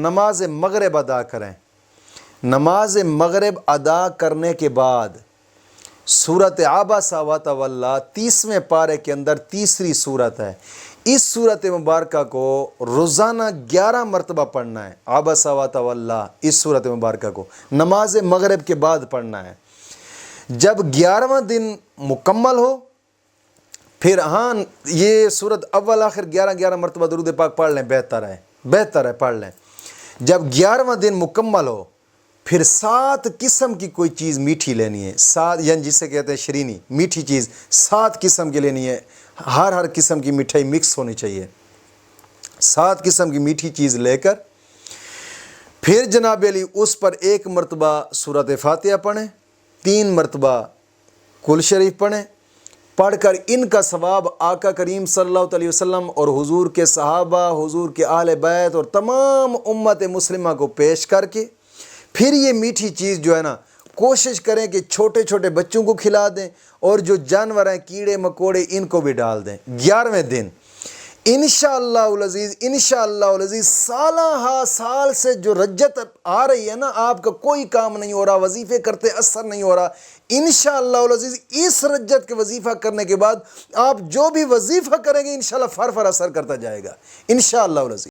نماز مغرب ادا کریں۔ نماز مغرب ادا کرنے کے بعد سورت عبس وتولی 30ویں پارے کے اندر تیسری سورت ہے، اس سورت مبارکہ کو روزانہ 11 مرتبہ پڑھنا ہے۔ عبس وتولی اس سورت مبارکہ کو نماز مغرب کے بعد پڑھنا ہے۔ جب 11واں دن مکمل ہو پھر یہ سورت اول آخر 11 مرتبہ درود پاک پڑھ لیں، بہتر ہے پڑھ لیں۔ جب 11واں دن مکمل ہو پھر 7 قسم کی کوئی چیز میٹھی لینی ہے، 7 یعنی جسے کہتے ہیں شرینی، میٹھی چیز 7 قسم کی لینی ہے، ہر قسم کی مٹھائی مکس ہونی چاہیے۔ 7 قسم کی میٹھی چیز لے کر پھر جناب علی اس پر 1 مرتبہ سورت فاتحہ پڑھیں، 3 مرتبہ کل شریف پڑھیں، پڑھ کر ان کا ثواب آقا کریم صلی اللہ علیہ وسلم اور حضور کے صحابہ، حضور کے اہل بیت اور تمام امت مسلمہ کو پیش کر کے پھر یہ میٹھی چیز جو ہے نا کوشش کریں کہ چھوٹے چھوٹے بچوں کو کھلا دیں اور جو جانور ہیں کیڑے مکوڑے ان کو بھی ڈال دیں۔ 11ویں دن انشاءاللہ العزیز سالہ سال سے جو رجت آ رہی ہے نا، آپ کا کوئی کام نہیں ہو رہا، وظیفے کرتے اثر نہیں ہو رہا، انشاءاللہ العزیز اس رجت کے وظیفہ کرنے کے بعد آپ جو بھی وظیفہ کریں گے انشاءاللہ فر اثر کرتا جائے گا انشاءاللہ العزیز۔